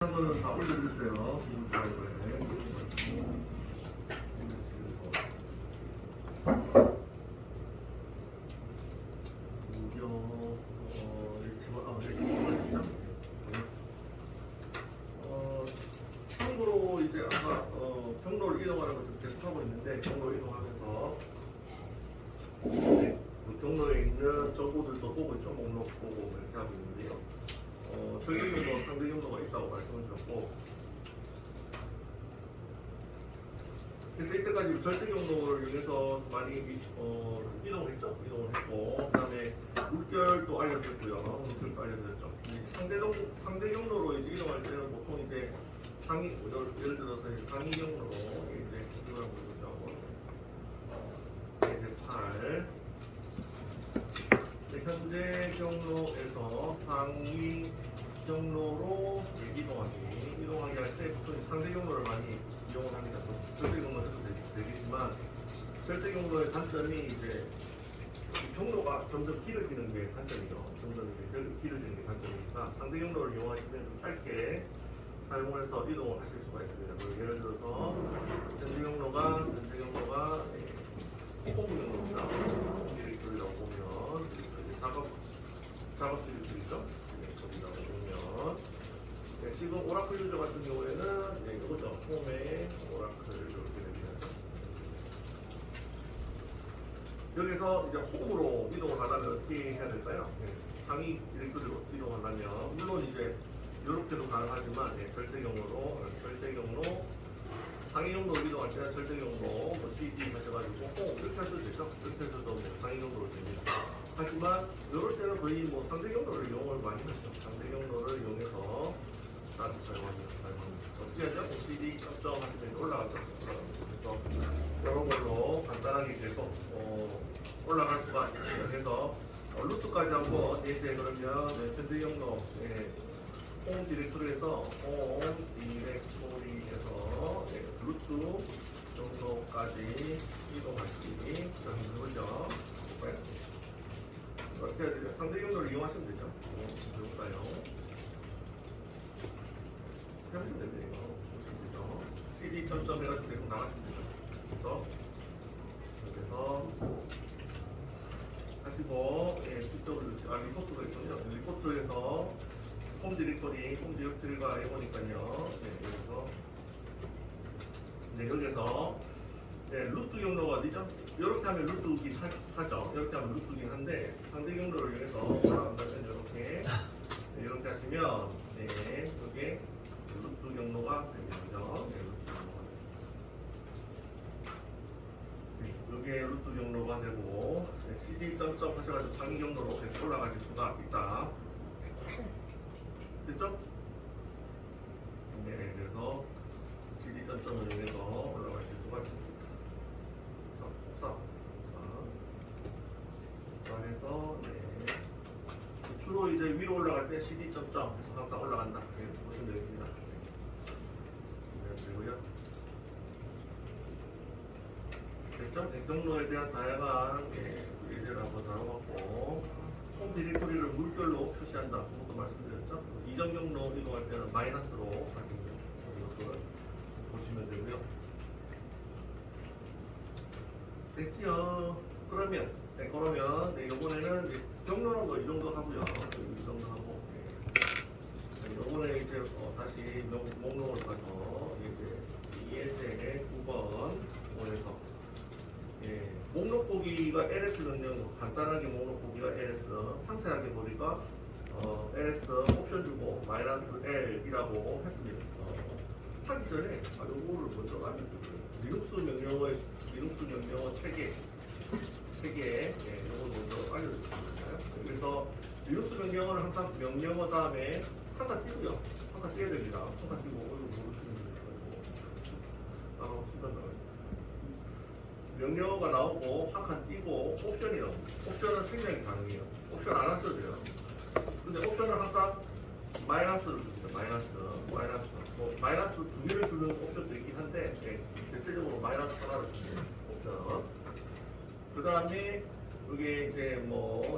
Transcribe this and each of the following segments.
한번은 다 올려드렸어요. 참고로 이제 아까 경로를 이동하라고 좀 계속 하고 있는데 경로 이동하면서 그 경로에 있는 정보들도 보고 있죠. 목록 보고 이렇게 하고 있는데요. 저기에도 상대 경로가 있다고 말씀을 드렸고, 그래서 이때까지 절대 경로를 이용해서 많이 이동을 했죠. 이동을 했고, 그 다음에 물결도 알려드렸고요. 물결도 알려드렸죠. 상대 경로로 이제 이동할 때는 보통 이제 예를 들어서 상위 경로로 이제 이동을 하고 있죠. 이제 8. 현재 경로에서 상위 경로로 이동하기 할 때 보통 상대 경로를 많이 이용을 합니다. 절대 경로도 되겠지만 절대 경로의 단점이 이제 경로가 점점 길어지는 게 단점이죠. 점점 길어지는 게 단점이니까 상대 경로를 이용하시면 좀 짧게 사용을 해서 이동을 하실 수가 있습니다. 예를 들어서 현재 경로가 홈 경로입니다. 디렉토리라고 보면 작업 디렉토리죠. 거기다가 보면 지금 오라클 유저 같은 경우에는 이거죠. 홈에 오라클 이렇게 됩니다. 여기서 이제 홈으로 이동을 하려면 어떻게 해야 될까요? 상위 디렉토리로 이동하려면 물론 이제 이렇게도 가능하지만 절대 경로 상위 경로로 이동할 때는 절대 경로 CD 하셔가지고 이렇게 하셔도 되죠. 이렇게 해서도 상위 경로로 됩니다. 하지만 이럴 때는 거의 상대 경로를 이용을 많이 하죠. 상대 경로를 이용해서 따로 사용합니다. 어떻게 하죠? CD 하시면 올라가죠. 그래서 이런 걸로 간단하게 계속 올라갈 수가 있습니다. 그래서 루트까지 한번 예시에 그러면 현재 경로 홈 디렉토리에서 루트 경로까지 이동하시기 해보죠. 어떻게 해야 되죠? 상대 경로를 이용하시면 되죠. 해볼까요? 해보시면 됩니다. 이거 보시면 되죠. CD 점점 해가지고 계속 나가시면 되죠. 그래서 하시고 리포트가 있군요. 리포트에서 홈 디렉토리가 해보니까요. 여기서 루트 경로가 어디죠? 이렇게 하면 루트긴 하죠. 이렇게 하면 루트긴 한데 상대 경로를 이용해서 올라간다면 이렇게 하시면 이게 루트 경로가 됩니다. 이게 루트 경로가 되고 CD 점점 하셔가지고 상위 경로로 계속 올라가실 수가 있다. 됐죠? 그래서 CD 점점을 이용해서 올라가실 수가 있습니다. 복사해서 주로 이제 위로 올라갈 때 CD 점점 해서 항상 올라간다. 이렇게 보시면 되겠습니다. 그리고요. 됐죠? 경로에 대한 다양한 예제를 한번 다뤄봤고, 홈 디렉토리를 물결로 표시한다. 그것도 말씀드렸죠? 이전 경로 이동할 때는 마이너스로 하시면 돼요. 이것을 보시면 되고요. 됐지요? 그러면 이번에는 경로는 이 정도 하고요. 이 정도 하고 이번에 이제 다시 목록을 가서 이제 ES의 9번 원에서 목록 보기가 LS 명령, 간단하게 목록 보기가 LS, 상세하게 보니까 LS 옵션 주고 -L이라고 했습니다. 하기 전에 요거를 먼저 알려드릴게요. 리눅스 명령어 체계 요걸 먼저 알려드립니다. 그래서 리눅스 명령어는 항상 명령어 다음에 하나 띄고요. 하나 띄어야 됩니다. 하나 띄고 이거 모르시면 돼요. 명령어가 나오고 한 칸 띄고 옵션이 나옵니다. 옵션은 생략이 가능해요. 옵션 안 하셔도 돼요. 근데 옵션은 항상 마이너스를 줍니다. 마이너스 두 개를 주는 옵션도 있긴 한데 대체적으로 마이너스 하나를 줍니다. 옵션. 그 다음에 여기 이제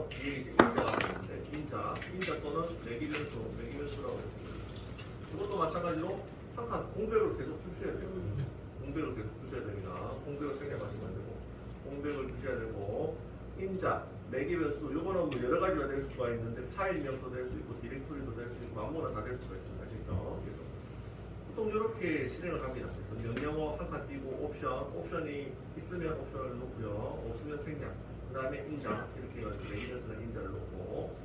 뒤에 이제 인자가 있는데 인자 또는 매기변수라고 했습니다. 이것도 마찬가지로 항상 공백을 계속 주셔야 돼요. 공백을 계속 주셔야 됩니다. 공백을 생략하시면 안 되고 공백을 주셔야 되고 임자, 매개 변수 요거는 뭐 여러 가지가 될 수가 있는데 파일명도 될 수 있고 디렉토리도 될 수 있고 아무거나 다 될 수가 있습니다. 아시죠? 그래서 보통 이렇게 실행을 합니다. 그래서 명령어 한 칸 띄고 옵션이 있으면 옵션을 놓고요. 없으면 생략, 그 다음에 임자 이렇게 해가지고 매개 변수는 임자를 놓고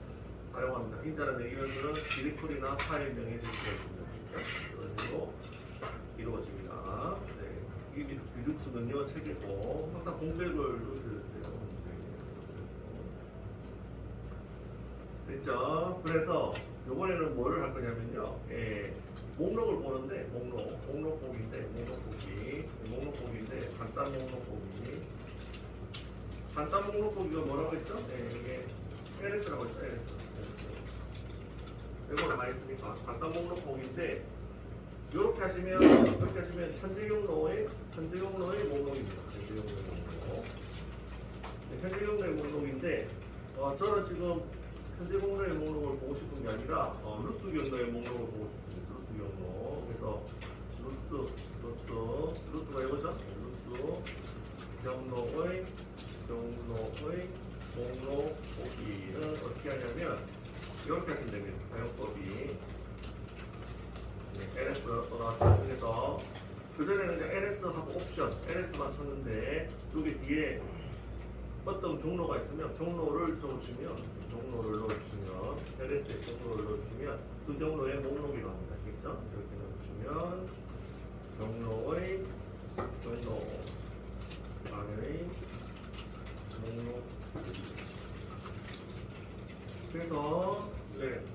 사용합니다. 인자는 매개 변수는 디렉토리나 파일명에 될 수가 있습니다. 이런 식으로 이루어집니다. 네. 이게 리눅스 명령어 체계고 항상 공백을 넣으셔야 돼요. 됐죠? 그래서 이번에는 뭐를 할 거냐면요. 목록을 보는데 목록 보기인데 간단 목록 보기가 뭐라고 했죠? 이게 LS라고 했죠. LS. 이거는 많이 쓰니까 간단 목록 보기인데 이렇게 하시면 현재 경로의 목록입니다. 현재 경로의 목록인데 저는 지금 현재 경로의 목록을 보고 싶은 게 아니라 루트 경로의 목록을 보고 싶습니다. 루트 경로. 그래서 루트가 이거죠? 루트 경로의 목록 보기는 어떻게 하냐면 이렇게 하시면 됩니다. 사용법이 LS 또 나왔죠. 그래서 그전에는 이제 LS하고 옵션, LS만 쳤는데 여기 뒤에 어떤 종로가 있으면 종로를 넣어주시면 LS에 종로를 넣어주시면 그 종로의 목록이 나옵니다. 아시겠죠? 이렇게 넣어주시면 종로 안의 목록. 그래서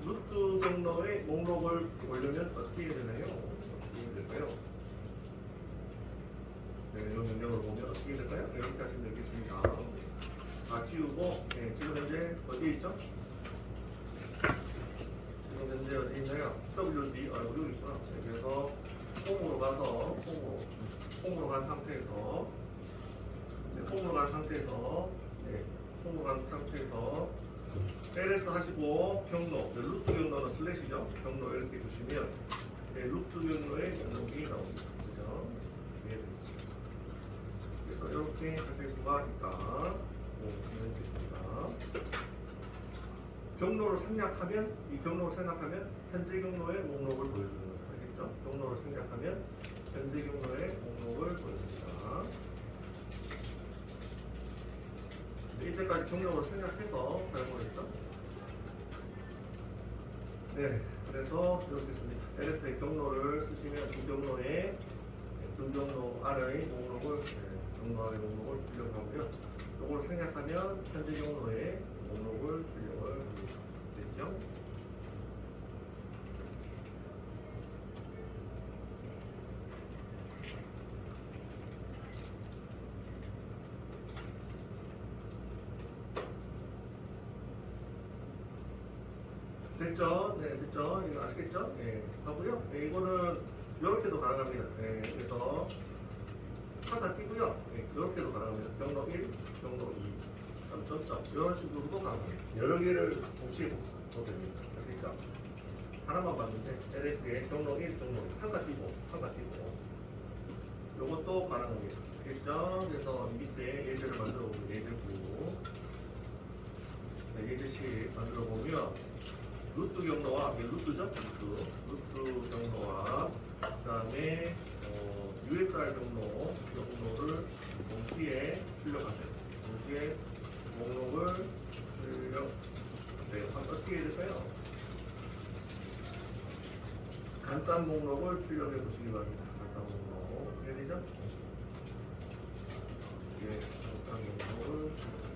루트 경로의 목록을 보려면 어떻게 해야 되나요? 네, 이 명령을 보면 어떻게 될까요? 이렇게 하시면 되겠습니다. 다 지우고, 지금 현재 어디에 있죠? 지금 현재 어디 있나요? WD, 여기 있구나. 그래서 홈으로 가서, 홈으로 간 상태에서, LS 하시고 경로, 루트 경로는 슬래시죠. 경로 이렇게 주시면 루트 경로의 목록이 나옵니다. 그죠? 그래서 이렇게 하실 수가 있다. 되겠습니다. 경로를 생략하면 현재 경로의 목록을 보여주는 거죠. 알겠죠? 경로를 생략하면 현재 경로의 목록을 보여줍니다. 이때까지 경로를 생략해서 사용을 했죠. 네, 그래서 이렇게 씁니다. LS의 경로를 쓰시면 두 경로 아래의 목록을 출력하고요. 이걸 생략하면 현재 경로의 목록을 출력을 합니다. 됐죠? 됐죠? 네, 됐죠? 이거 아시겠죠? 하고요. 이거는 이렇게도 가능합니다. 그래서 하나 띄고요. 이렇게도 가능합니다. 경로 1, 경로 2, 점점점 이런 식으로도 가능합니다. 여러 개를 동시에 보셔도 됩니다. 아시겠죠? 하나만 봤는데 LS에 경로 1, 경로 2 하나 띄고 이것도 가능합니다. 알겠죠? 그래서 밑에 예제를 만들어 보면 예제식 만들어 보면 루트 경로와 루트죠? 루트 경로와 그 다음에 USR 경로를 동시에 출력하세요. 동시에 목록을 출력하세요. 어떻게 해야 될까요? 간단 목록을 출력해 보시기 바랍니다. 간단 목록 해야 되죠? 간단 목록을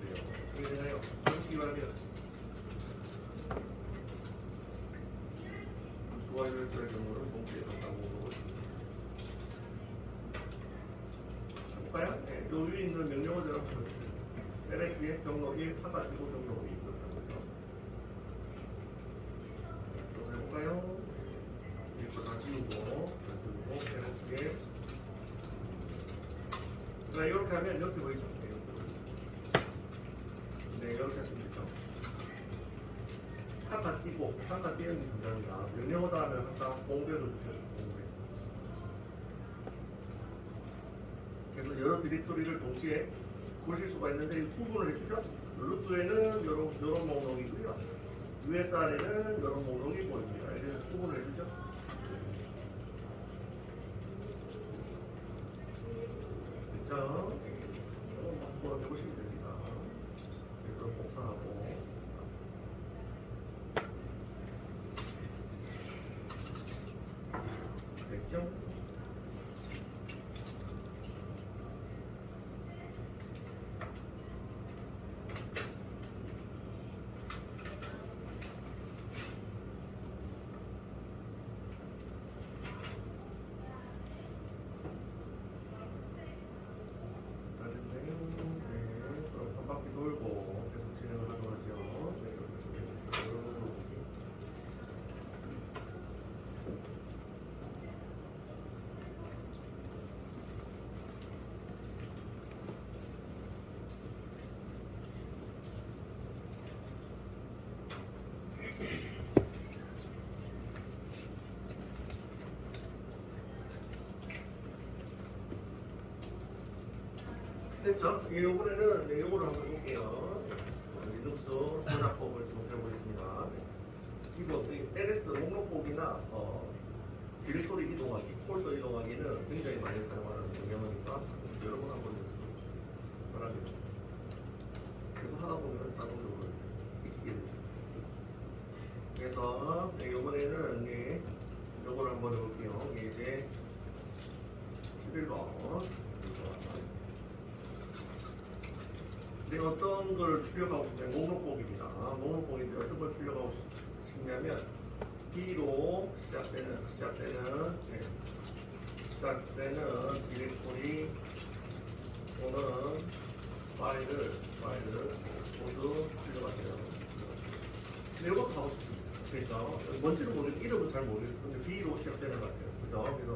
출력해요. 어떻게 되나요? 보시기 바랍니다. USR 경로를 동시에 간단 목록을 볼까요? 네, 요 위에 있는 명령어대로 보여주세요. LS의 경로 1, 하나 띄고 경로 2 이렇게 하고요. 좀 해볼까요? 이거 다 지우고 LS의 이렇게 하면 이렇게 보이죠? 네, 이렇게 하시면 되죠. 하나 띄고 항상 띄는 게 중요합니다. 명령어다 하면 항상 공배로 주셔야 돼요. 공배. 그래서 여러 디렉토리를 동시에 보실 수가 있는데 구분을 해주죠. 루트에는 이런 목록이고요. USR에는 이런 목록이 보입니다. 이렇게 구분을 해주죠. 됐죠? 한번 해보시면 됩니다. 그래서 복사하고 됐죠? 한 바퀴 돌고 계속 진행을 하도록 하죠. 됐죠? 이번에는 이거를 한번 해볼게요. 리눅스 전화법을 좀 해보겠습니다. 이거 LS 목록보기나 디렉토리 이동하기, 폴더 이동하기는 굉장히 많이 사용하는 명령어니까 여러 번 한번 바랍니다. 계속 하다 보면 자동적으로 익히게 되죠. 그래서 이번에는 이거를 한번 해볼게요. 이제 11번. 근데 어떤 걸 출력하고 싶냐면 목록법입니다. 목록법인데 어떤 걸 출력하고 싶냐면 B로 시작되는 디렉토리 또는 파일을 모두 출력하세요. 근데 이것도 하고 싶습니다. 그러니까 뭔지는 모르겠고 이름은 잘 모르겠어요. 근데 B로 시작되는 것 같아요. 그죠? 그래서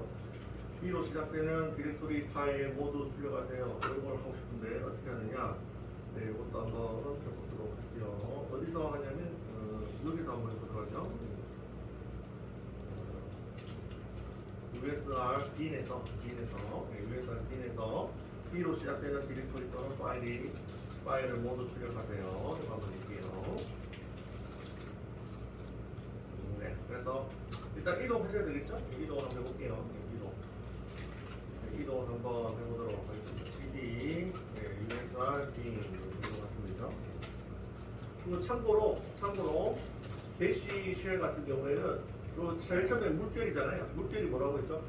B로 시작되는 디렉토리 파일 모두 출력하세요. 이런 걸 하고 싶은데 어떻게 하느냐? 네, 이것도 한번 해보도록 할게요. 어디서 하냐면 여기서 한번 해보도록 하죠. USR 빈에서 B로 시작되는 디렉토리 또는 파일을 모두 출력하세요. 이거 한번 볼게요. 네, 그래서 일단 이동하셔야 되겠죠? 이동을 한번 해볼게요. 이동 한번 해보도록 하겠습니다. CD, USR 빈 이동하십니다. 그리고 참고로 대시 쉘 같은 경우에는 그 제일 처음에 물결이잖아요. 물결이 뭐라고 했죠?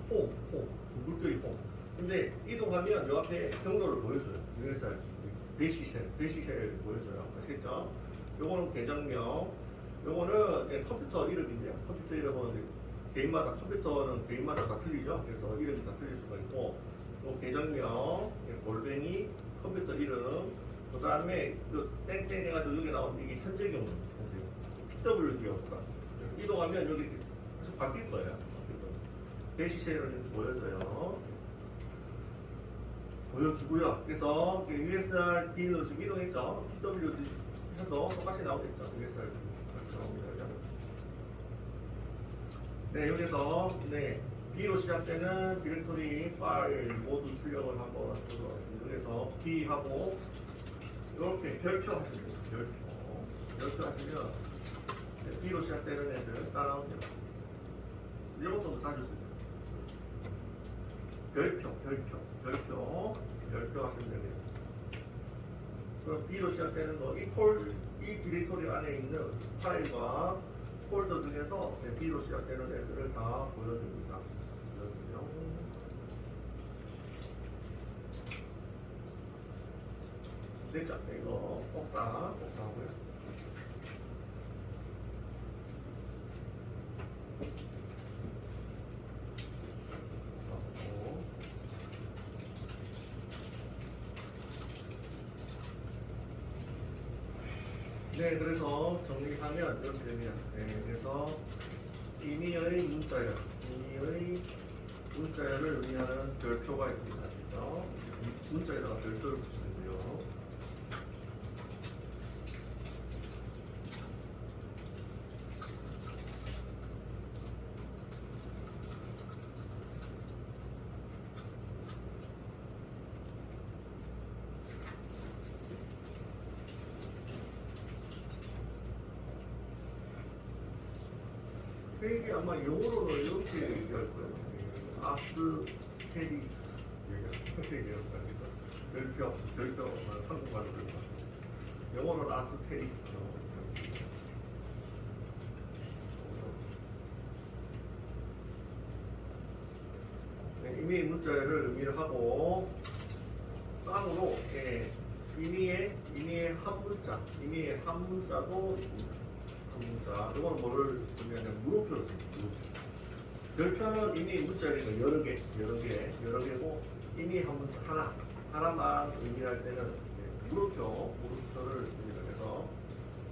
물결이 홈. 근데 이동하면 요 앞에 경로를 보여줘요. USR 대시 쉘 보여줘요. 아시겠죠? 요거는 계정명, 요거는 컴퓨터 이름인데요. 컴퓨터 이름은 컴퓨터는 개인마다 다 틀리죠. 그래서 이름이 다 틀릴 수가 있고, 또 계정명, 골뱅이, 컴퓨터 이름, 그 다음에 땡땡 해가지고 여기 나온 이게 현재 경로, PWD였다. 이동하면 여기 계속 바뀔 거예요. 대시셀을 보여주고요. 그래서 USR D로 지금 이동했죠. PWD 해도 똑같이 나오겠죠. USR D 같이 나옵니다. 네, 여기서 B로 시작되는 디렉토리 파일 모두 출력을 한번 하도록 하겠습니다. 그래서 B하고 이렇게 별표 하시면 돼요. 별표 하시면 B로 시작되는 애들 따라옵니다. 이것도 자주 쓰죠. 별표 하시면 됩니다. 그럼 B로 시작되는 거, 이 디렉토리 안에 있는 파일과 폴더 중에서 B로 시작되는 애들을 다 보여줍니다. 됐죠? 이거 복사하고요. 네, 그래서 정리하면 이렇게 됩니다. 네, 그래서 임의의 문자열을 의미하는 별표가 있습니다. 그렇죠? 문자에다가 별표를 붙이면 돼요. 이게 아마 영어로는 이렇게 얘기할 거예요. 아스테리스 얘기할 거예요. 별표, 한국말로 별표. 영어로는 아스테리스. 네, 의미의 문자를 의미를 하고 쌍으로 의미의 한 문자도 있습니다. 한 문자. 이거는 뭐를 보냐면 물음표를 씁니다. 별표는 의미의 문자니까 여러 개고 의미의 한 문자 하나만 의미할 때는 물음표를 씁니다. 그래서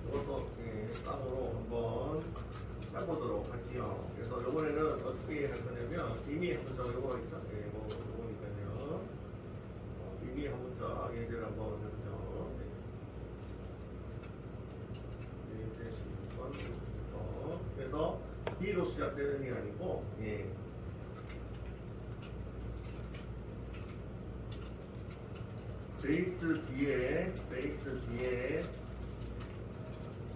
이것도 쌍으로 한번 해보도록 할게요. 그래서 이번에는 어떻게 할 거냐면 의미의 한 문자가 이거 있죠? 이거니까요. 의미의 한 문자 예제를 한번 해보죠. 그래서 B로 시작되는 게 아니고 베이스 뒤에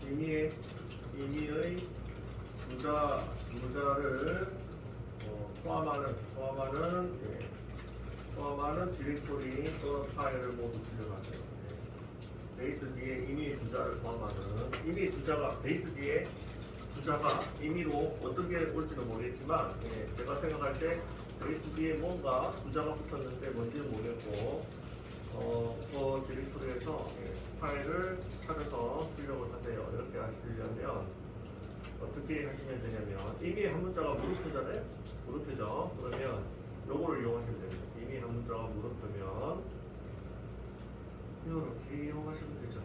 의미의 문자를 포함하는 디렉토리 또는 파일을 모두 출력하세요. 베이스 뒤에 의미의 문자를 포함하는 의미의 문자가 베이스 뒤에 문자가 의미로 어떻게 올지는 모르겠지만 제가 생각할 때 베이스 뒤에 뭔가 문자가 붙었는데 뭔지는 모르겠고 그 디렉토리에서 파일을 찾아서 출력을 하세요. 이렇게 하시려면 어떻게 하시면 되냐면 의미의 한 문자가 물음표잖아요. 물음표죠. 그러면 요거를 이용하시면 됩니다. 의미의 한 문자가 물음표면 이렇게 이용하시면 되죠.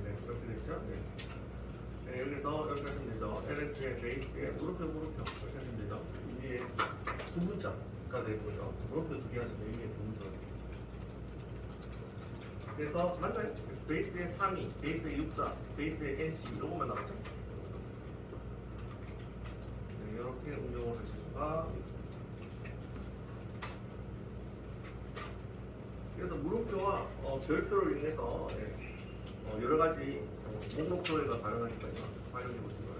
네, 그렇게 됐죠? 네, 여기서 이렇게 하시면 되죠. LS의 베이스에 물음표 이렇게 하시면 되죠. 의미의 두 문자가 되고요. 물음표 두 개 하시면 의미의 두 문자. 그래서 맞나요? 베이스의 3이, 베이스의 64, 베이스의 NC 이거만 나왔죠? 네, 이렇게 응용을 하실 수가 있습니다. 그래서 물음표와 별표를 이용해서 여러 가지 목록 조회가 가능하니까요. 활용해 보시고요.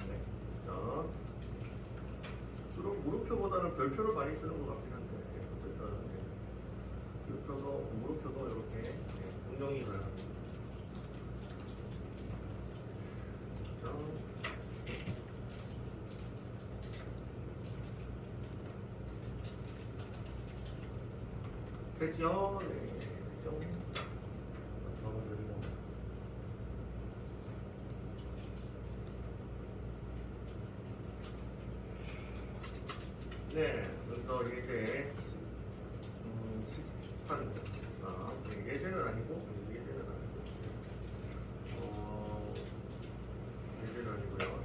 네. 자, 주로 물음표보다는 별표를 많이 쓰는 것 같긴 한데 어쨌든 물음표도 이렇게 응용이 가능합니다. 됐죠? 네, 됐죠? 네, 그래서 이제 13, 예제는 아니고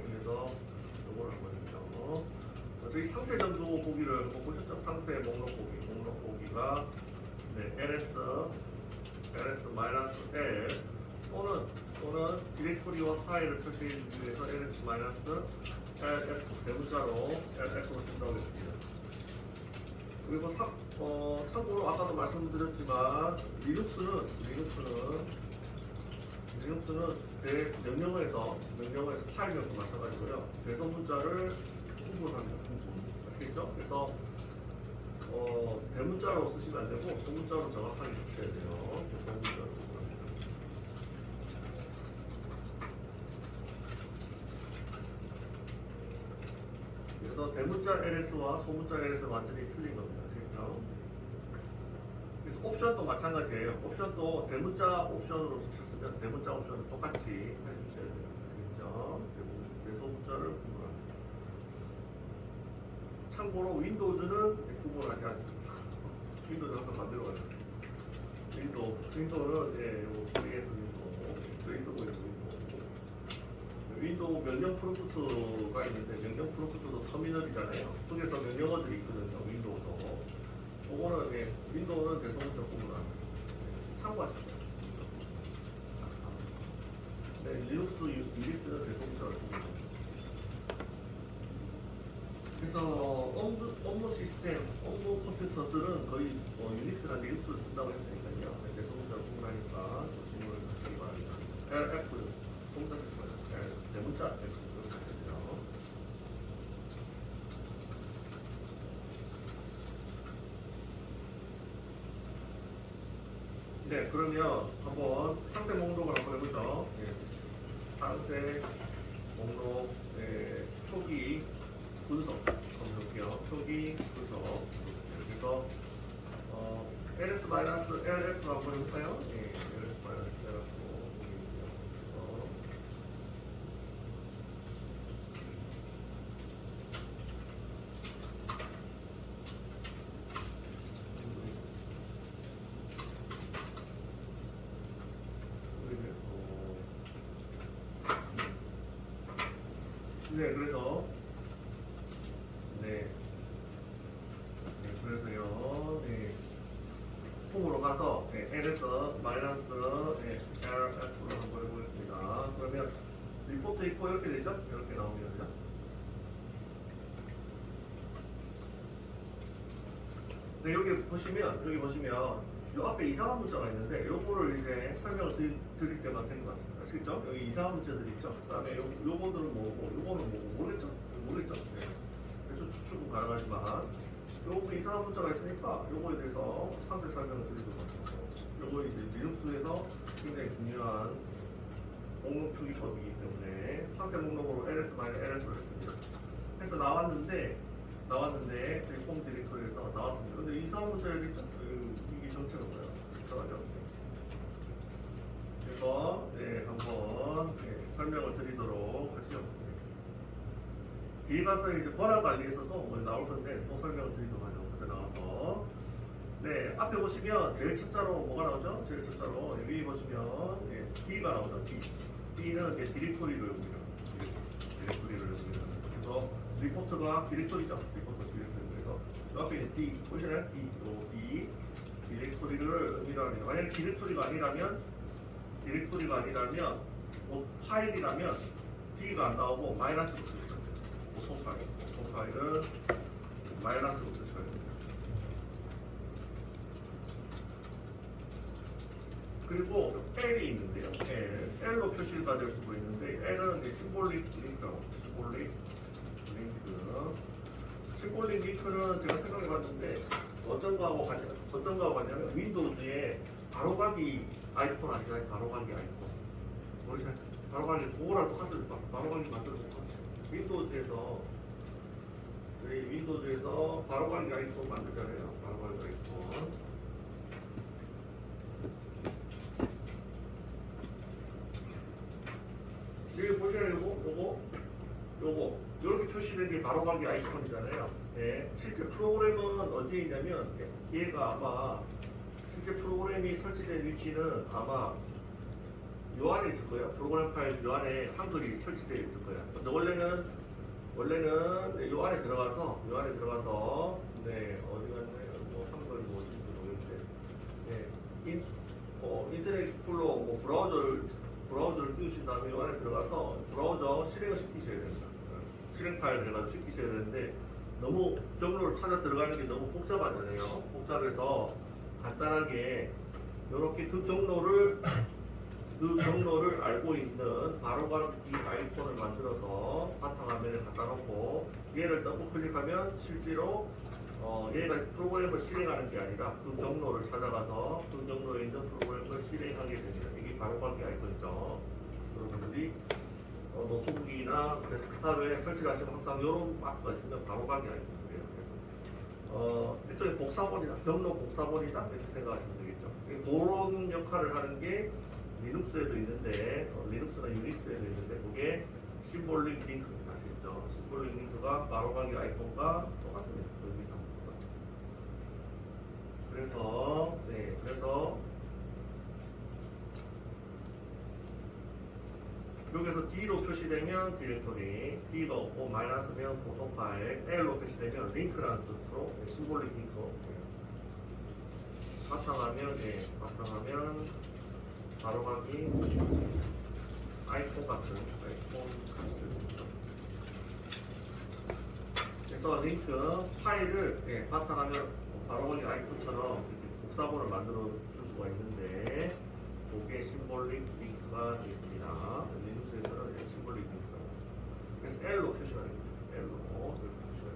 그래서 요걸 한번 했죠. 저희 상세 전도 보기를 보셨죠? 상세 목록 보기가 ls -l 또는 디렉토리와 파일을 표시하기 위해서 ls-lf 대문자로 lf로 쓴다고 했습니다. 그리고 참고로 아까도 말씀드렸지만 리눅스는 명령어에서 파일 명령 마찬가지고요. 배선 문자를 구분합니다. 아시겠죠? 그래서 대문자로 쓰시면 안 되고 소문자로 정확하게 쓰셔야 돼요. 소문자로 구분합니다. 그래서 대문자 LS와 소문자 LS 완전히 틀린 겁니다. 아시겠죠? 그래서 옵션도 마찬가지예요. 옵션도 대문자 옵션으로 쓰셨으면 대문자 옵션을 똑같이 해주셔야 돼요. 아시겠죠? 대소문자를 구분합니다. 참고로 윈도우즈는 구분하지 않습니다. 윈도우즈 한번 만들어 가지고 윈도우는 VS 윈도우 명령 프롬프트가 있는데 명령 프롬프트도 터미널이잖아요. 속에서 명령어들이 있거든요. 윈도우도. 그거는 윈도우는 대소문자 구분합니다. 참고하시죠. 네, 리눅스는 대소문자를 구분합니다. 그래서 업무 시스템, 업무 컴퓨터들은 거의 유닉스나 리눅스를 쓴다고 했으니까요. 대소문자로 공부하니까 조심을 하시기 바랍니다. LF, 소문자 쓰시면 대문자 F를 쓰셔야 돼요. 네, 그러면 한번 상세 목록을 한번 해보죠. 네. 상세 목록 초기 분석 한번 볼게요. 초기 분석. 그래서 LS-LF 한번 해볼까요? 네, LS-LF 네, 그래서 그래서요. 네. 폼으로 가서 L에서 마이너스 LF로 한번 해보겠습니다. 그러면 리포트 있고 이렇게 되죠? 이렇게 나오면요. 네, 여기 보시면 이 앞에 이상한 문자가 있는데 요거를 이제 설명을 드릴 때만 된 것 같습니다. 아시겠죠? 여기 이상한 문자들 있죠? 그 다음에 요거들은 뭐고 요거는 뭐고 모르겠죠? 네. 대충 추측은 가능하지만 요거 이상한 문자가 있으니까 요거에 대해서 상세 설명을 드리도록 하겠습니다. 요거 이제 리눅스에서 굉장히 중요한 목록 표기법이기 때문에 상세 목록으로 ls-ls를 했습니다. 해서 나왔는데 저희 홈 디렉토리에서 나왔습니다. 근데 이상한 문자가 있죠? 이게 정체가 뭐예요? 이상하죠? 그래서 한번 설명을 드리도록 하죠. 뒤에 가서 이제 권한 관리에서도 나올 건데 또 설명을 드리도록 하죠. 그때 나와서 앞에 보시면 제일 첫자로 뭐가 나오죠? 제일 첫자로 여기 보시면 D가 나오죠. D는 디렉토리를 엽니다. 디렉토리를 엽니다. 그래서 리포트가 디렉토리죠. 그래서 앞에 있는 D 보시나요? D 디렉토리를 의미합니다. 만약 디렉토리가 아니라면 파일이라면 D가 안 나오고 마이너스로 쓰셔야 돼요. 보통 파일은 마이너스로 쓰셔야 됩니다. 그리고 L이 있는데요. L로 표시가 될 수도 있는데 L은 심볼릭 링크라고 심볼릭 링크는 제가 생각해봤는데 어떤 거하고 같냐면 윈도우즈에 바로가기 아이콘 아시나요? 바로가기 아이콘. 바로가기 그거랑 똑같습니다. 바로가기 만들어볼까요? 윈도우즈에서 바로가기 아이콘 만들잖아요. 바로가기 아이콘. 여기 보시나요? 요거 이렇게 표시된 게 바로가기 아이콘이잖아요. 실제 프로그램은 어디에 있냐면 얘가 아마 실제 프로그램이 설치된 위치는 아마 요 안에 있을 거예요. 프로그램 파일 요 안에 한글이 설치되어 있을 거예요. 근데 원래는 요 안에 들어가서 어디 갔나요? 한글 뭐인지 모르겠는데 인터넷 익스플로러 브라우저를 띄우신 다음에 요 안에 들어가서 브라우저 실행을 시키셔야 됩니다. 실행 파일을 해가지고 시키셔야 되는데 너무 경로를 찾아 들어가는 게 너무 복잡하잖아요. 복잡해서 간단하게 이렇게 그 경로를 알고 있는 바로가기 아이콘을 만들어서 바탕화면에 갖다 놓고 얘를 더블 클릭하면 실제로 얘가 프로그램을 실행하는 게 아니라 그 경로를 찾아가서 그 경로에 있는 프로그램을 실행하게 됩니다. 이게 바로가기 아이콘이죠. 여러분들이 노트북이나 데스크탑에 설치하시면 항상 이런 마크가 있으면 바로가기 아이콘이에요. 일종의 복사본이다, 경로 복사본이다 이렇게 생각하시면 되겠죠. 그런 역할을 하는 게 리눅스에도 있는데 리눅스나 유닉스에도 있는데 그게 심볼릭 링크입니다. 아시겠죠? 심볼릭 링크가 바로가기 아이콘과 똑같습니다. 의미상 똑같습니다. 그래서 여기서 D로 표시되면 디렉토리, D가 없고 마이너스면 보통 파일, L로 표시되면 링크라는 뜻으로 심볼릭 링크. 바탕화면 바로가기 아이콘 같은 그래서 링크 파일을 바탕화면 바로보기 아이콘처럼 이렇게 복사본을 만들어 줄 수가 있는데 그게 심볼릭 링크가 되겠습니다. 리눅스에서는 심볼릭 링크가 그래서 L로 표시가 됩니다. L로 이렇게 표시가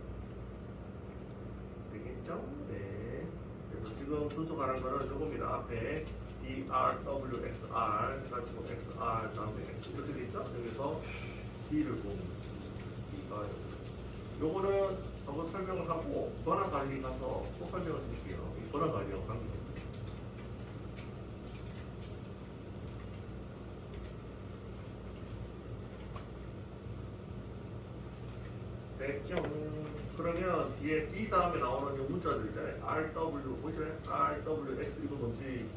되겠죠? 네. 그래서 지금 분석하는 거는 이겁니다. 앞에 DRWXR 해가지고 XR 다음에 X 이렇게 되겠죠? 여기서 D를 보면 D가 요거는 한번 설명을 하고 권한 관리 가서 또 설명을 드릴게요. 이 권한 관리하고 관계가 됐죠? 그러면 뒤에 D 다음에 나오는 이 문자들 있잖아요. RW 보시나요? RWX 이거 뭔지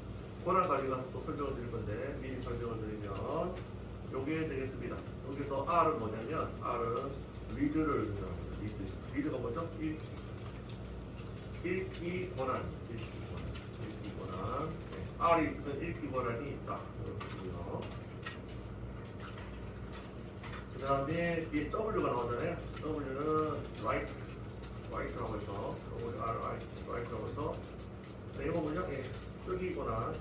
권한 관리 가서 또 설명을 드릴 건데 미리 설명을 드리면 요게 되겠습니다. 여기서 R은 뭐냐면 R은 리드를 의미합니다. 리드가 뭐죠? 읽기 권한. 네. R이 있으면 읽기 권한이 있다. 그렇군요. 그 다음에 뒤에 W가 나오잖아요. W는 write라고 해서 write라고 해서 네, 이거 뭐죠? 쓰기 권한.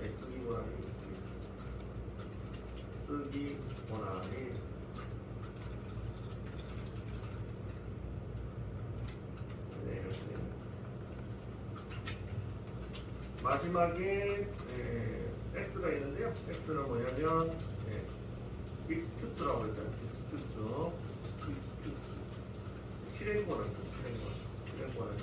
쓰기 권한이 마지막에 X가 있는데요. X는 뭐냐면 execute라고 했잖아요. execute 실행권은 실행권이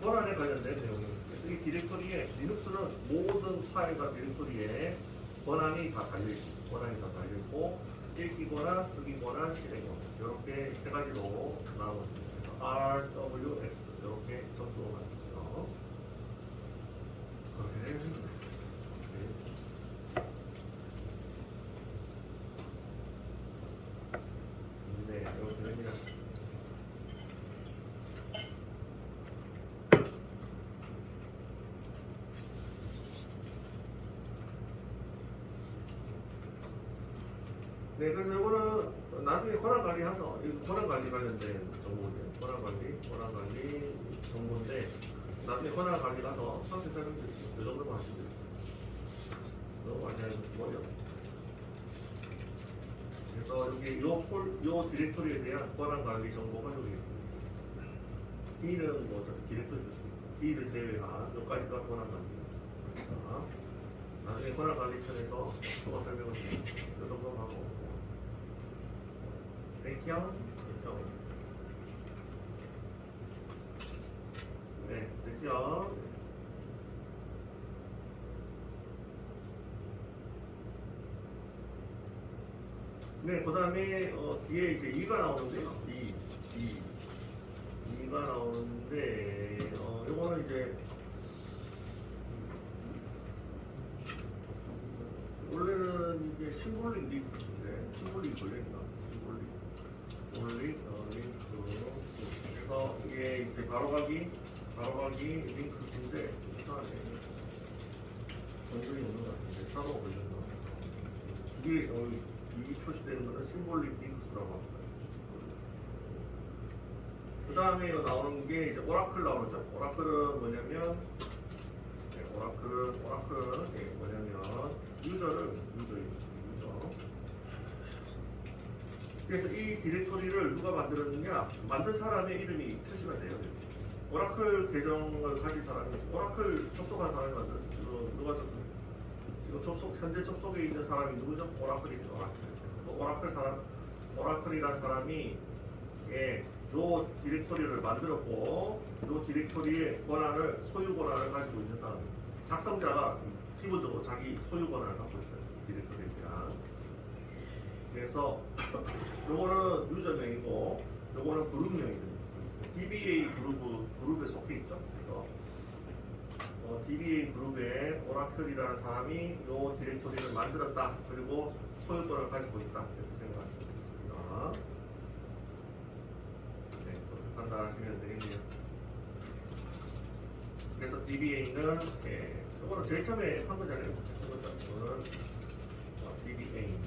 권한에 관련된 내용입니다. 그래서 이 디렉토리에 리눅스는 모든 파일과 디렉토리에 권한이 다 달려있고 읽기 권한, 쓰기 권한, 실행 권한 이렇게 세 가지로 나눠집니다. 그래서 RWX 이렇게 정도로 만들죠. 네, 이렇게 됩니다. 네, 그래서 이거는 나중에 권한 관리해서 권한 관리 관련된 정보인데 권한 관리 정보인데 나중에 권한 관리 가서 상세 설명드릴게요. 이 정도만 하시면 돼요. 너무 많이 하면 머리 없어요. 그래서 여기 요 디렉토리에 대한 권한 관리 정보가 여기 있습니다. D는 뭐죠? 디렉토리 뜻입니다. D를 제외한 여기까지가 권한 관리입니다. 나중에 권한 관리 편에서 더 설명을 드릴게요. 이 정도만 하고. 됐죠? 네, 됐죠? 네, 그 다음에 뒤에 이제 2가 나오는데요. 2가 나오는데 요거는 이제 원래는 이제 심볼릭 링크인데 심볼릭 걸립니다. 심볼릭 링크. 그래서 이게 이제 바로가기 링크인데 이상하네. 건전이 없는 것 같은데 따로 걸렸나? 이게 이 표시되는 것은 심볼릭 링크스라고 합니다. 그 다음에 나오는 게 이제 오라클 나오죠. 오라클은 뭐냐면 오라클은 뭐냐면 유저. 그래서 이 디렉토리를 누가 만들었느냐? 만든 사람의 이름이 표시가 돼요. 오라클 계정을 가진 사람이 오라클 접속한 사람이 만들었죠. 누가 지금 현재 접속에 있는 사람이 누구죠? 오라클이죠. 오라클이라는 사람이 요 디렉토리를 만들었고 요 디렉토리의 소유 권한을 가지고 있는 사람입니다. 작성자가 기본적으로 자기 소유 권한을 갖고 있어요. 디렉토리에 대한. 그래서 요거는 유저명이고 요거는 그룹명입니다. DBA 그룹에 속해 있죠. 그래서 DBA 그룹에 오라클이라는 사람이 요 디렉토리를 만들었다. 그리고 소유권을 가지고 있다. 이렇게 생각하시면 되겠습니다. 네, 그렇게 판단하시면 되겠네요. 그래서 DBA는 이거는 제일 처음에 한 거잖아요. 이거는 DBA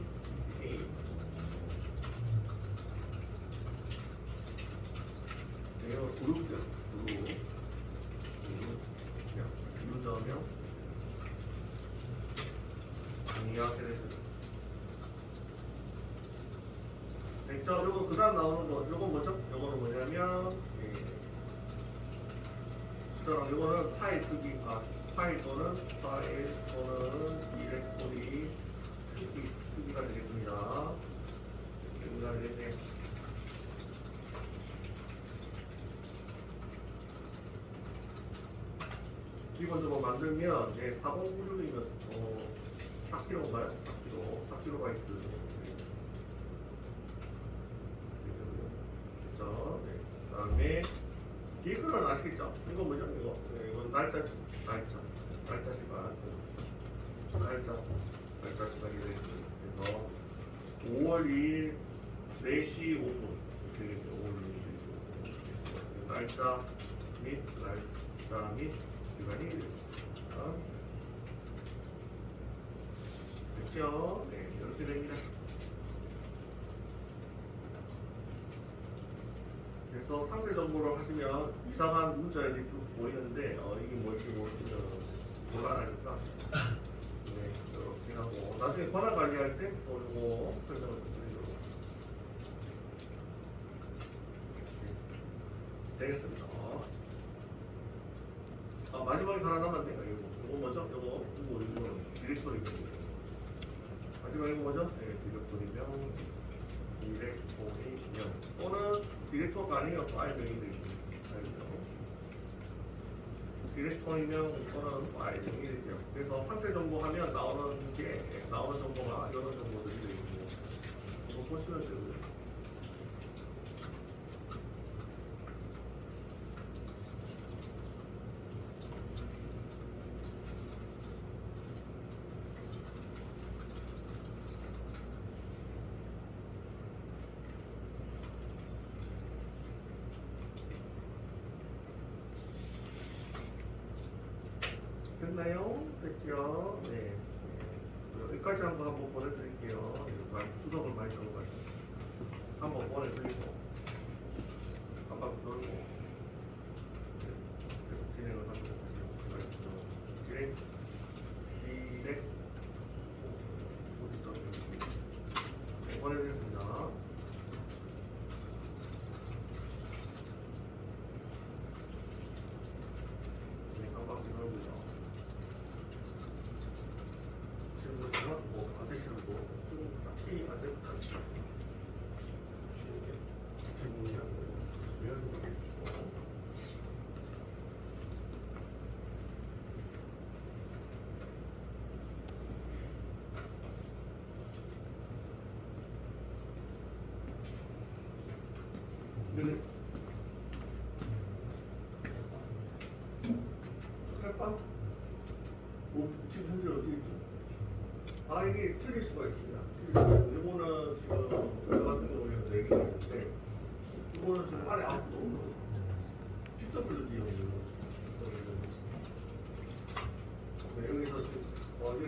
이처럼 이거는 파일 크기, 파일 또는 디렉토리 크기가 되겠습니다. 여기가 이제 기본적으로 만들면 4096이면 4kg인가요? 4kB. 그렇죠. 네. 그다음에 뒤에 거는 아시겠죠? 이거 뭐죠? 이거 이건 날짜 시간 시간이 되겠습니다. 그래서 5월 2일 4시 5분 이렇게 되겠죠. 5월 2일 4시 5분 날짜 및 시간이 되겠습니다. 됐죠? 네, 이렇게 됩니다. 그래서 상세 정보를 하시면 이상한 문자들이 쭉 보이는데 이게 뭔지 모르시면 곤란하니까 네, 이렇게 하고 나중에 권한 관리할 때 또 이거 설명을 좀 드리도록 되겠습니다. 마지막에 하나 남았네요. 이거 뭐죠? 이거 디렉토리명이에요. 마지막에 이거 뭐죠? 네, 디렉토리명 또는 디렉터가 아니면 파일명이 되겠습니다. 디렉터이면 또는 파일명이 되죠. 그래서 상세 정보 하면 나오는 정보가 이런 정보들이 되겠고 이거 보시면 되고요. 됐나요? 됐죠? 네. 여기까지 한번 보내드릴게요. 주석을 많이 적어가지고 한번 보내드리고 한번 돌고 계속 진행을 하도록 하겠습니다. 디렉 네, 보내드리겠습니다. 네, 한번 들어보죠. 할까? 지금 현재 어디 있죠? 이게 틀릴 수가 있습니다. 이거는 지금 저 같은 경우에는 4개가 있는데 이거는 지금 안에 아무것도 없는 거죠. PWD 여기서 지금 여기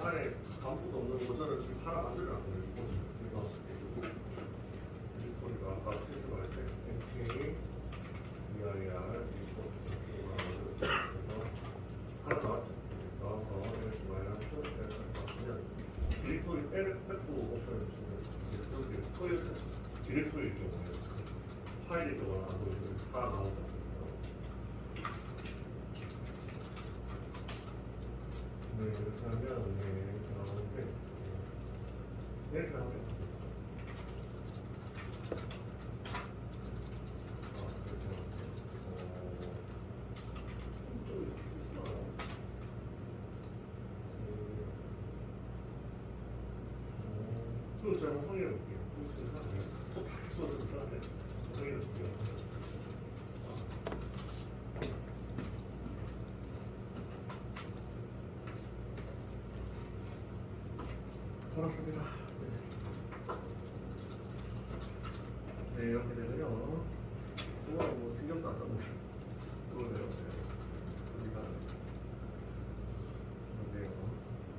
안에 아무것도 없는 거저는 지금 하나 만들어놨거든요. 그래서 우리가 아까 실수할 때 NK EIR 하나 나왔죠. 나와서 이렇게 마이너스 디렉토리 F 옵션을 주시면 이렇게 디렉토리일 경우에 파일일 경우는 안 보이고 다 나오죠. 네, 이렇게 하면 이렇게 나오는데 이렇게 나오면 또 제가 확인해 볼게요. 무슨 상황이에요? 또다 써서 사는데 확인해 볼게요. 알았습니다. 네, 이렇게 되고요. 그거는 뭐 신경도 안 썼는데 그러네요. 우리가 그런데요.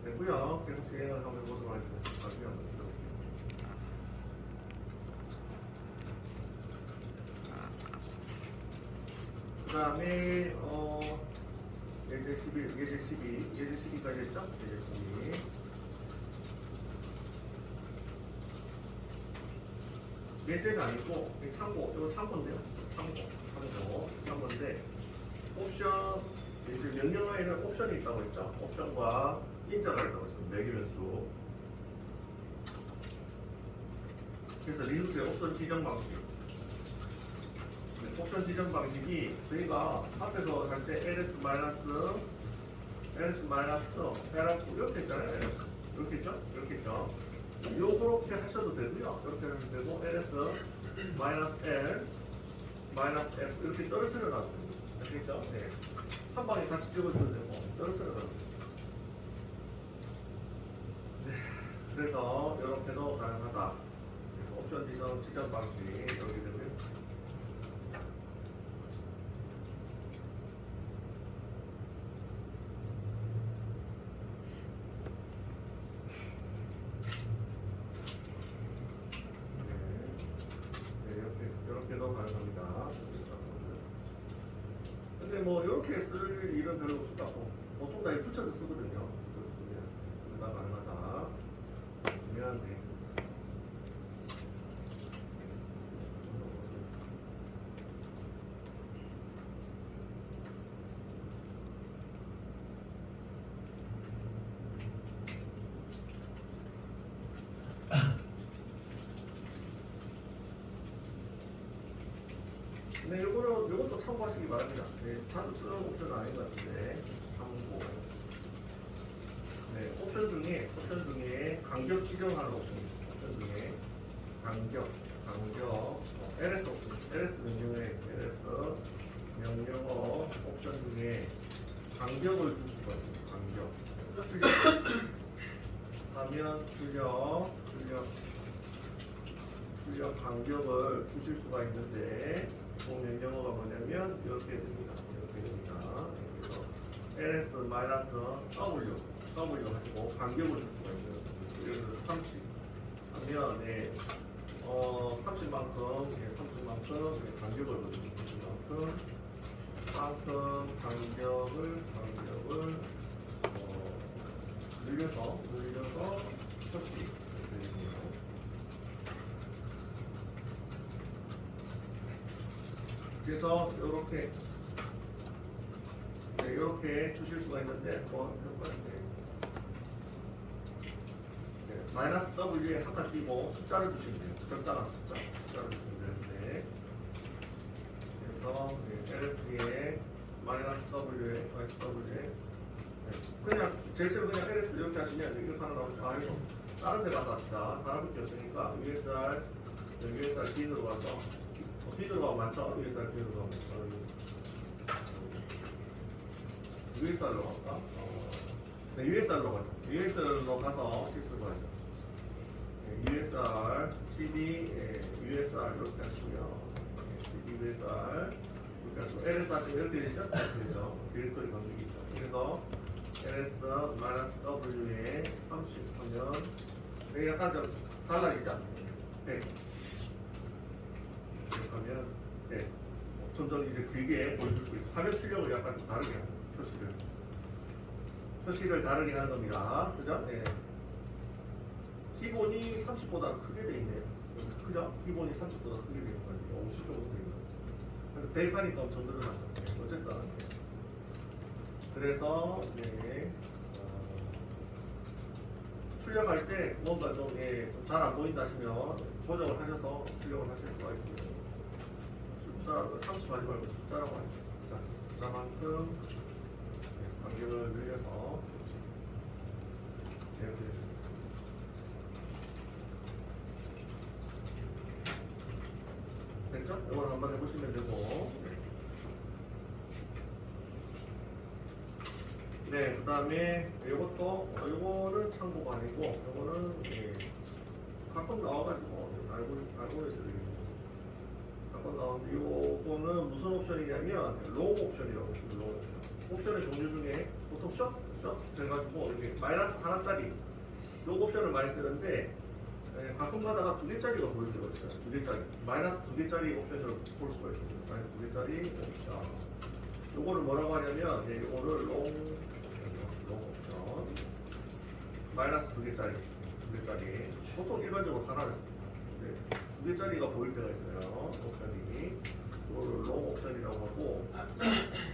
됐고요. 계속 진행을 한번 해보도록 하겠습니다. 나중에 한번 들어볼게요. 그 다음에 예제 12까지 했죠? 예제 12. 예제가 아니고 참고, 이거 참고인데요. 참고인데 옵션 이제 명령어에는 옵션이 있다고 했죠. 옵션과 인자가 있다고 했습니다. 매기변수. 그래서 리눅스의 옵션 지정 방식. 옵션 지정 방식이 저희가 앞에서 할 때 ls 해라고 이렇게 했잖아요. 이렇게 했죠? 이렇게 했죠? 요렇게 하셔도 되고요. 이렇게 하셔도 되고 ls -l -f 이렇게 떨어뜨려 놔도 됩니다. 아시겠죠? 네. 한 방에 같이 찍어줘도 되고 떨어뜨려 놔도 됩니다. 네. 그래서 이렇게도 가능하다. 그래서 옵션 지정 방식 이렇게 되고요. 이렇게도 가능합니다. 근데 뭐 이렇게 쓸 일은 별로 없을 것 같고 보통 다 붙여서 쓰거든요. 붙여서 쓰면 다 가능하다. 쓰면 되겠습니다. 네, 요것도 참고하시기 바랍니다. 네, 자주 쓰는 옵션은 아닌 것 같은데, 참고. 네, 옵션 중에 간격 지정하는 옵션 중에 간격, ls 옵션, ls 명령어 옵션 중에 간격을 줄 수가 있습니다. 간격. 화면 출력 간격을 주실 수가 있는데, 그 명령어가 뭐냐면 이렇게 됩니다. 그래서 ls-w 가지고 간격을 줄 수가 있는. 예를 들어서 30 하면 30만큼 간격을 넣어줍니다. 30만큼 간격을 늘려서 표시. 그래서 이렇게 주실 수가 있는데 마이너스 W에 한칸 띄고 숫자를 주시면 돼요. 적당한 숫자를 주시면 되는데 그래서 LS에 마이너스 W에 그냥 제일 처음 그냥 LS 이렇게 하시면 이렇게 하나 나오죠. 이거 다른 데 가서 합시다. 다른 게 없으니까 USR D로 가서 D로 가면 많죠? USR D로 가면 USR로 갈까? 네, USR로 가죠. USR로 가서 실수가 하죠. USR, CD, USR 이렇게 하시고요. CD, USR 이렇게 하시고 LS 하시면 이렇게 되죠? 이렇게 되죠. 디렉토리 관계가 있죠. 그래서 ls-w에 30 하면 약간 좀 달라지죠? 네. 이렇게 하면 점점 이제 길게 보여줄 수 있어요. 화면 출력을 약간 좀 다르게 하는 표시를 다르게 하는 겁니다. 그죠? 네. 기본이 30보다 크게 돼 있네요. 그죠? 기본이 30보다 크게 돼 있는 거예요. 50 정도 돼 있는 거예요. 대입하니까 엄청 늘어났어요. 어쨌든. 그래서, 출력할 때 뭔가 좀 잘 안 보인다 하시면 조정을 하셔서 출력을 하실 수가 있습니다. 숫자, 30 하지 말고 숫자라고 하죠. 자, 숫자만큼 간격을 늘려서 이렇게 됐습니다. 됐죠? 이걸 한번 해보시면 되고 네, 그 다음에 요거는 참고가 아니고 요거는 가끔 나와가지고 알고 있어요. 가끔 나오는데 요거는 무슨 옵션이냐면 롱 옵션이라고 있습니다. 롱 옵션. 옵션의 종류 중에 보통 숏 돼가지고 이게 마이너스 하나짜리 롱 옵션을 많이 쓰는데 가끔 가다가 2개짜리가 보일 수가 있어요. 2개짜리 마이너스 2개짜리 옵션을 볼 수가 있습니다. 마이너스 2개짜리 옵션. 요거를 뭐라고 하냐면 요거를 롱 옵션 마이너스 2개짜리 보통 일반적으로 하나를 씁니다. 2개짜리가 보일 때가 있어요. 옵션이 이거를 롱 옵션이라고 하고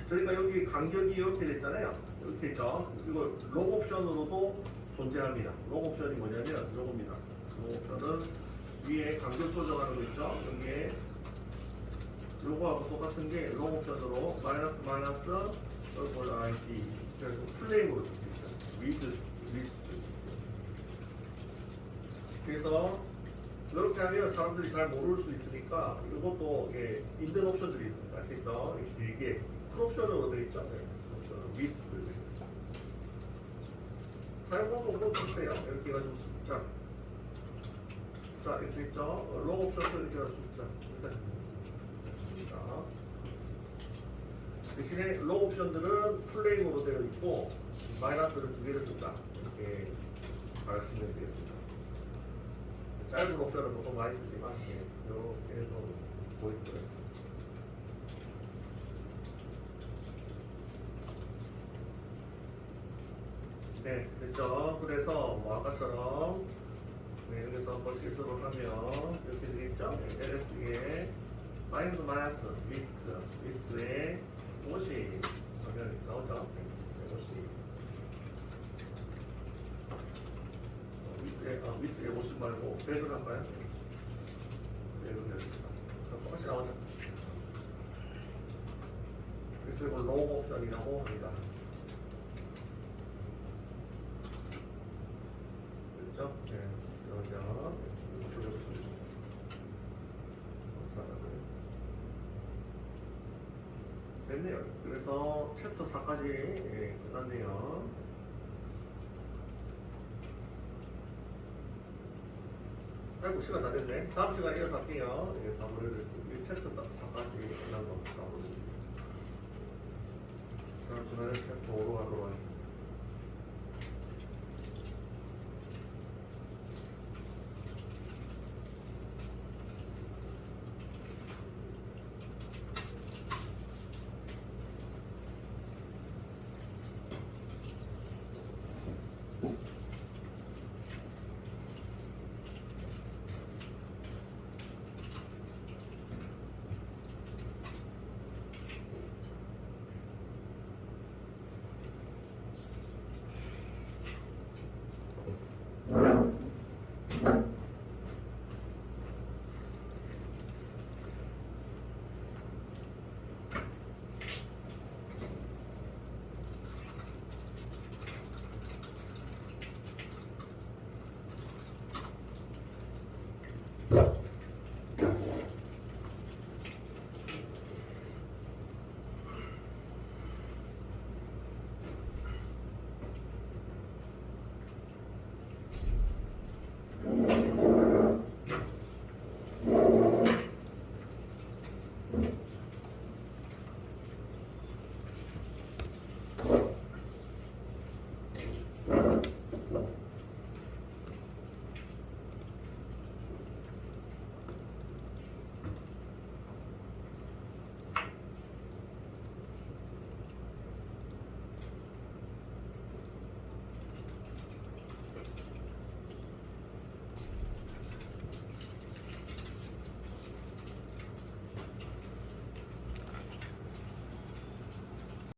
저희가 여기 간격이 이렇게 됐잖아요. 이렇게 있죠. 이거 롱 옵션으로도 존재합니다. 롱 옵션이 뭐냐면 이겁니다. 롱 옵션은 위에 간격 조정하는 거 있죠. 여기에 요거하고 똑같은 게 롱 옵션으로 마이너스 얼굴 ID 그래서 플레임으로 줄수 있어요. 위스 그래서 이렇게 하면 사람들이 잘 모를 수 있으니까 이것도 있는 옵션들이 있습니다. 그래서 이게 풀옵션으로 되어 있죠. 네. 위스 사용 방법은 비슷해요. 이렇게 해가지고 숫자 이렇게 있죠. 롱 옵션도 이렇게 해가지고 숫자 대신에 롱 옵션들은 플레임으로 되어 있고 마이너스를 두 개를 쓴다. 이렇게 알시면 되겠습니다. 짧은 옵션은 보통 많이 쓰지만 이렇게 좀 보이도록 했습니다. 네, 됐죠. 그래서 뭐 아까처럼 여기서 버시스로 하면 이렇게 되겠죠. LS에 마이너스 위스에 50 정렬이 나오죠. 50 위스에 50 말고 100을 할까요? 100을 됐습니다. 똑같이 나오죠. 그래서 이걸 롱 옵션이라고 합니다. 됐죠? 네. 그러면 됐네요. 그래서 챕터 4까지 끝났네요. 아이고 시간 다 됐네. 다음 시간에 이어서 할게요. 다 보내드렸습니다. 챕터 4까지 끝난 거 다 보내드립니다. 다음 시간에 챕터 5로 가도록 하겠습니다.